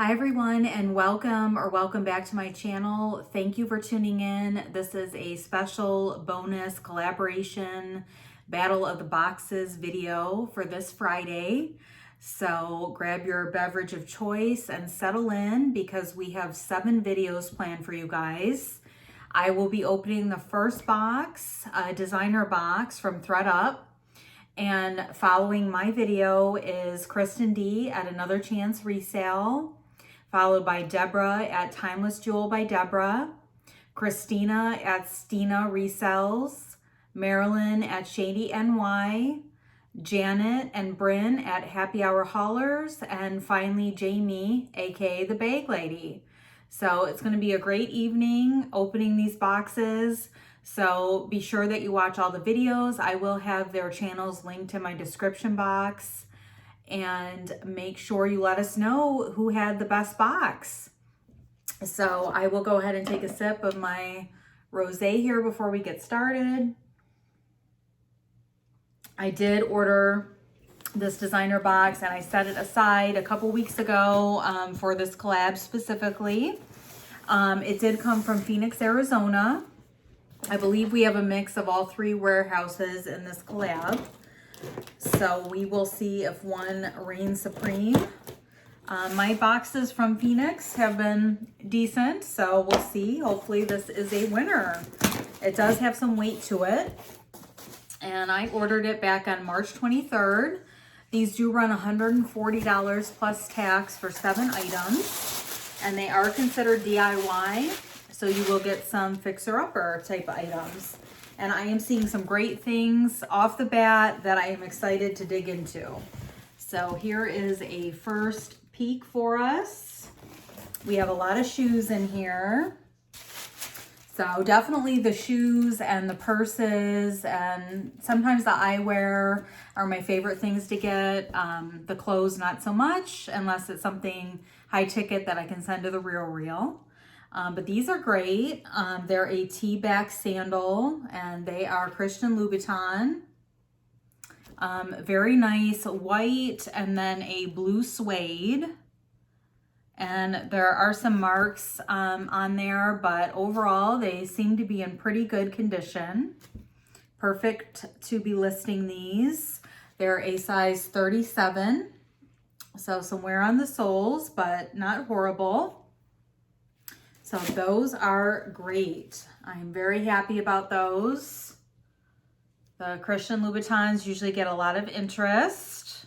Hi everyone, and welcome back to my channel. Thank you for tuning in. This is a special bonus collaboration Battle of the Boxes video for this Friday. So grab your beverage of choice and settle in because we have 7 videos planned for you guys. I will be opening the first box, a designer box from ThredUP. And following my video is Kristen D at Another Chance Resale, followed by Debra at Timeless Jewel by Debra, Christina at Stina Resells, Marilyn at Shady NY, Janet and Brynne at Happy Hour Haulers, and finally Jamie, aka the Bag Lady. So it's going to be a great evening opening these boxes. So be sure that you watch all the videos. I will have their channels linked in my description box. And make sure you let us know who had the best box. So I will go ahead and take a sip of my rosé here before we get started. I did order this designer box and I set it aside a couple weeks ago for this collab specifically. It did come from Phoenix, Arizona. I believe we have a mix of all 3 warehouses in this collab. So we will see if one reigns supreme. My boxes from Phoenix have been decent, so we'll see. Hopefully this is a winner. It does have some weight to it. And I ordered it back on March 23rd. These do run $140 plus tax for 7 items. And they are considered DIY, so you will get some fixer-upper type items. And I am seeing some great things off the bat that I am excited to dig into. So here is a first peek for us. We have a lot of shoes in here. So definitely the shoes and the purses and sometimes the eyewear are my favorite things to get. The clothes not so much unless it's something high ticket that I can send to the real. But these are great. They're a T-back sandal and they are Christian Louboutin. Very nice white and then a blue suede. And there are some marks on there, but overall they seem to be in pretty good condition. Perfect to be listing these. They're a size 37. So some wear on the soles, but not horrible. So those are great. I'm very happy about those. The Christian Louboutins usually get a lot of interest.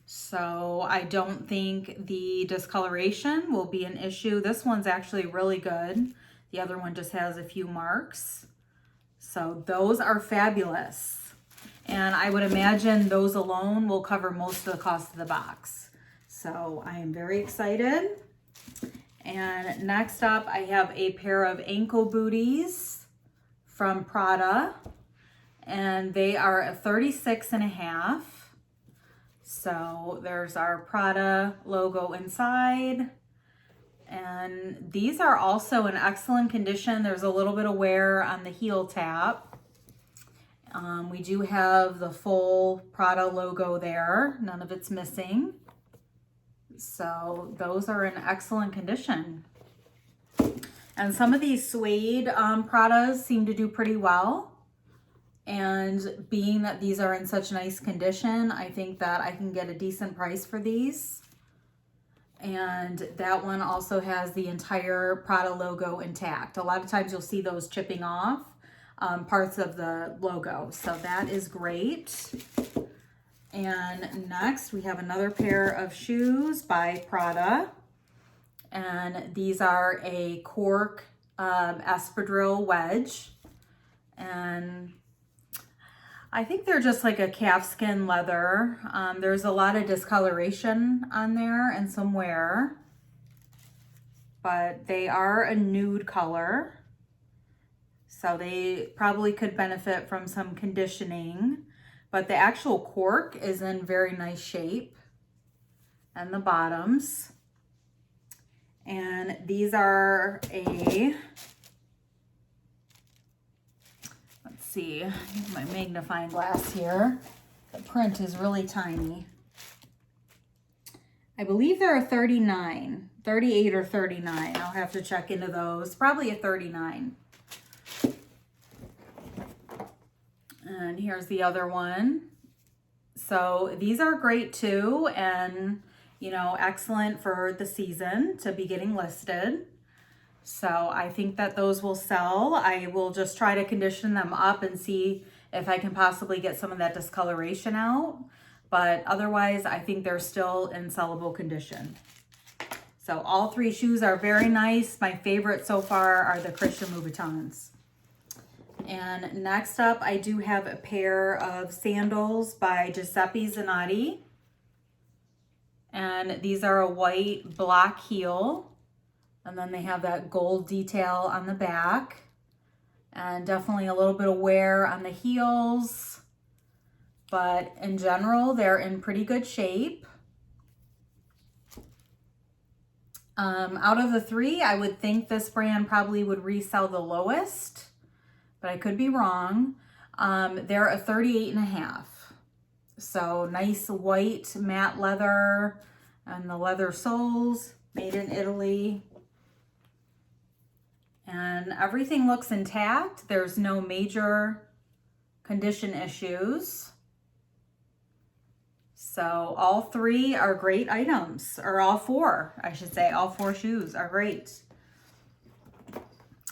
So I don't think the discoloration will be an issue. This one's actually really good. The other one just has a few marks. So those are fabulous. And I would imagine those alone will cover most of the cost of the box. So I am very excited. And next up, I have a pair of ankle booties from Prada, and they are a 36.5. So there's our Prada logo inside. And these are also in excellent condition. There's a little bit of wear on the heel tap. We do have the full Prada logo there. None of it's missing. So those are in excellent condition. And some of these suede Pradas seem to do pretty well. And being that these are in such nice condition, I think that I can get a decent price for these. And that one also has the entire Prada logo intact. A lot of times you'll see those chipping off parts of the logo. So that is great. And next we have another pair of shoes by Prada. And these are a cork espadrille wedge. And I think they're just like a calfskin leather. There's a lot of discoloration on there and some wear. But they are a nude color. So they probably could benefit from some conditioning. But the actual cork is in very nice shape, and the bottoms. And these are a, let's see, use my magnifying glass here. The print is really tiny. I believe they're a 39, 38 or 39. I'll have to check into those. Probably a 39. And here's the other one. So these are great too, and you know, excellent for the season to be getting listed. So I think that those will sell. I will just try to condition them up and see if I can possibly get some of that discoloration out. But otherwise, I think they're still in sellable condition. So all three shoes are very nice. My favorite so far are the Christian Louboutins. And next up, I do have a pair of sandals by Giuseppe Zanotti. And these are a white block heel. And then they have that gold detail on the back. And definitely a little bit of wear on the heels. But in general, they're in pretty good shape. Out of the three, I would think this brand probably would resell the lowest, but I could be wrong. They're a 38.5. So nice white matte leather and the leather soles, made in Italy. And everything looks intact. There's no major condition issues. So all three are great items, or all four, I should say. All four shoes are great.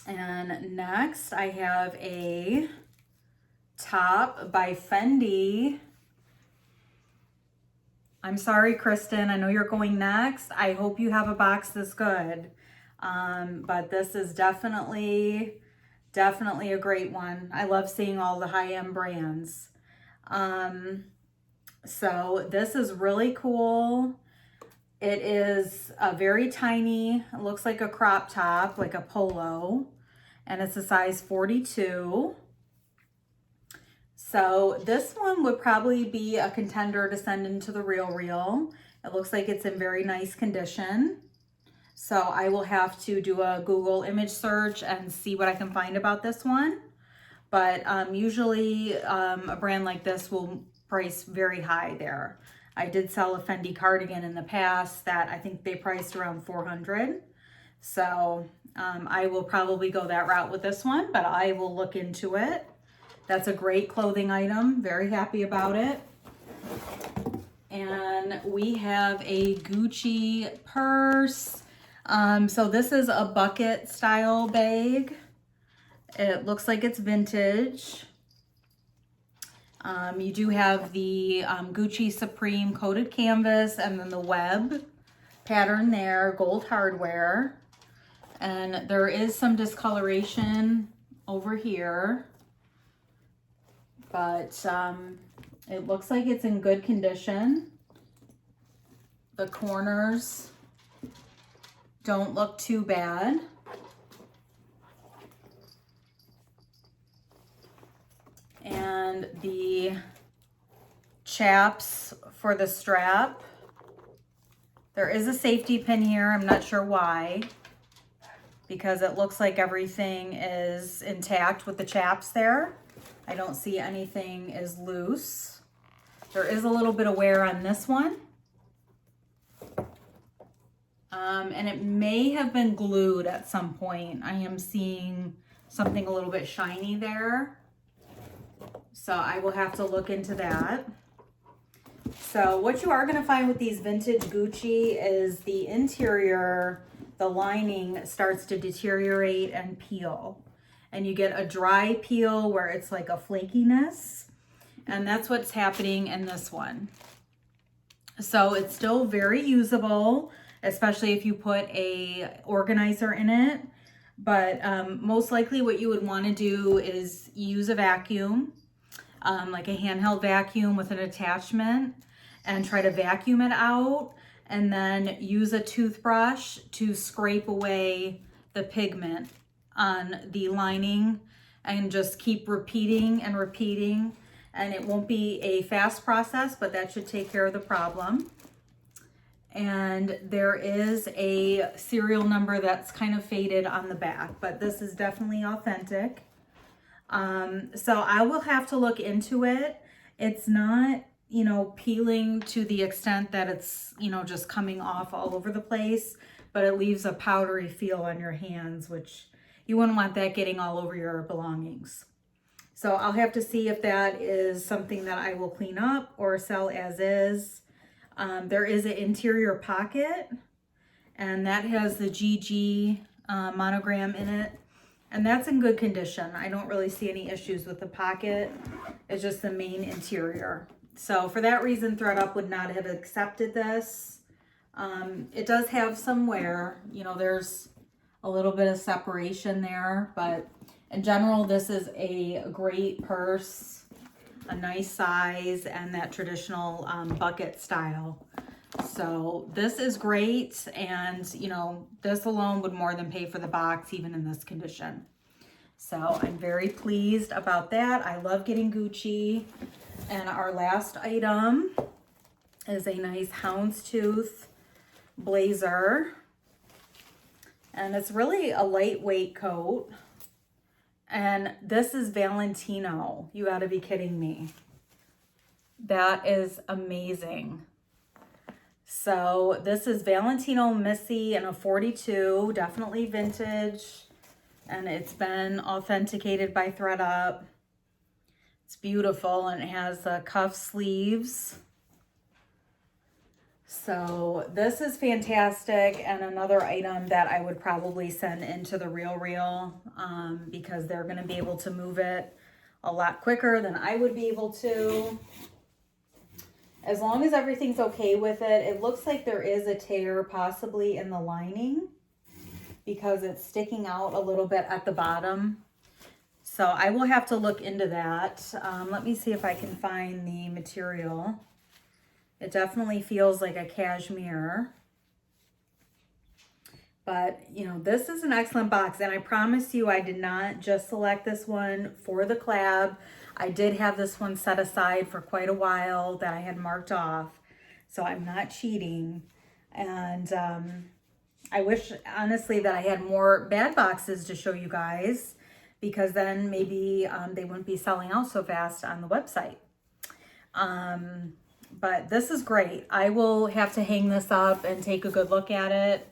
And next I have a top by Fendi. I'm sorry, Kristen, I know you're going next. I hope you have a box this good. But this is definitely a great one. I love seeing all the high-end brands. So this is really cool. It is a very tiny, it looks like a crop top, like a polo, and it's a size 42. So this one would probably be a contender to send into the Real. It looks like it's in very nice condition. So I will have to do a Google image search and see what I can find about this one. But usually a brand like this will price very high there. I did sell a Fendi cardigan in the past that I think they priced around $400. So I will probably go that route with this one, but I will look into it. That's a great clothing item. Very happy about it. And we have a Gucci purse. So this is a bucket style bag. It looks like it's vintage. You do have the Gucci Supreme coated canvas and then the web pattern there, gold hardware. And there is some discoloration over here, but it looks like it's in good condition. The corners don't look too bad. And the chaps for the strap, there is a safety pin here. I'm not sure why, because it looks like everything is intact with the chaps there. I don't see anything is loose. There is a little bit of wear on this one. And it may have been glued at some point. I am seeing something a little bit shiny there. So I will have to look into that. So what you are going to find with these vintage Gucci is the interior, the lining starts to deteriorate and peel. And you get a dry peel where it's like a flakiness. And that's what's happening in this one. So it's still very usable, especially if you put a organizer in it. But most likely what you would want to do is use a vacuum. Like a handheld vacuum with an attachment, and try to vacuum it out, and then use a toothbrush to scrape away the pigment on the lining, and just keep repeating and repeating. And it won't be a fast process, but that should take care of the problem. And there is a serial number that's kind of faded on the back, but this is definitely authentic. So I will have to look into it. It's not, you know, peeling to the extent that it's, you know, just coming off all over the place, but it leaves a powdery feel on your hands, which you wouldn't want that getting all over your belongings. So I'll have to see if that is something that I will clean up or sell as is. There is an interior pocket, and that has the GG monogram in it. And that's in good condition. I don't really see any issues with the pocket. It's just the main interior. So for that reason, ThredUP would not have accepted this. It does have some wear. You know, there's a little bit of separation there, but in general, this is a great purse, a nice size, and that traditional bucket style. So this is great, and you know, this alone would more than pay for the box, even in this condition. So I'm very pleased about that. I love getting Gucci. And our last item is a nice houndstooth blazer. And it's really a lightweight coat. And this is Valentino. You gotta be kidding me. That is amazing. So this is Valentino Missy in a 42, definitely vintage. And it's been authenticated by ThredUP. It's beautiful, and it has the cuff sleeves. So this is fantastic, and another item that I would probably send into the RealReal because they're going to be able to move it a lot quicker than I would be able to. As long as everything's okay with it. It looks like there is a tear possibly in the lining because it's sticking out a little bit at the bottom. So I will have to look into that. Let me see if I can find the material. It definitely feels like a cashmere. But, you know, this is an excellent box. And I promise you, I did not just select this one for the collab. I did have this one set aside for quite a while that I had marked off. So I'm not cheating. And I wish, honestly, that I had more bad boxes to show you guys, because then maybe they wouldn't be selling out so fast on the website. But this is great. I will have to hang this up and take a good look at it.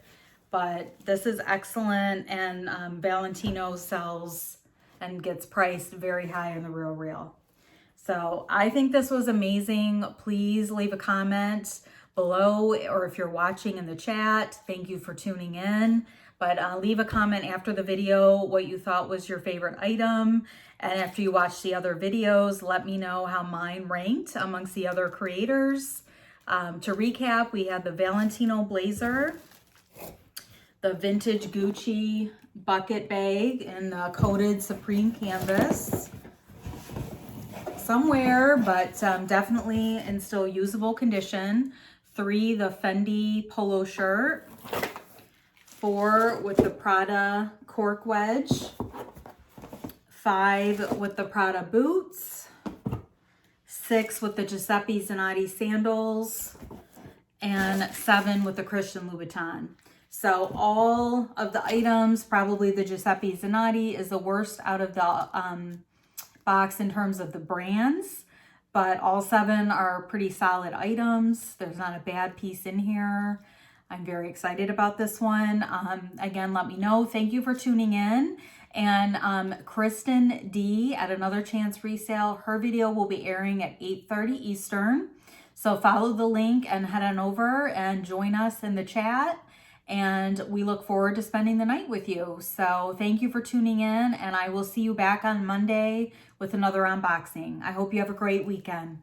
But this is excellent, and Valentino sells and gets priced very high in the RealReal. So I think this was amazing. Please leave a comment below, or if you're watching in the chat, thank you for tuning in. But leave a comment after the video what you thought was your favorite item. And after you watch the other videos, let me know how mine ranked amongst the other creators. To recap, we had the Valentino blazer, the vintage Gucci bucket bag in the coated Supreme canvas. Somewhere, but definitely in still usable condition. 3, the Fendi polo shirt. 4 with the Prada cork wedge. 5 with the Prada boots. 6 with the Giuseppe Zanotti sandals. And 7 with the Christian Louboutin. So all of the items, probably the Giuseppe Zanotti is the worst out of the box in terms of the brands. But all 7 are pretty solid items. There's not a bad piece in here. I'm very excited about this one. Again, let me know. Thank you for tuning in. And Kristen D at Another Chance Resale, her video will be airing at 8:30 Eastern. So follow the link and head on over and join us in the chat. And we look forward to spending the night with you. So thank you for tuning in, and I will see you back on Monday with another unboxing. I hope you have a great weekend.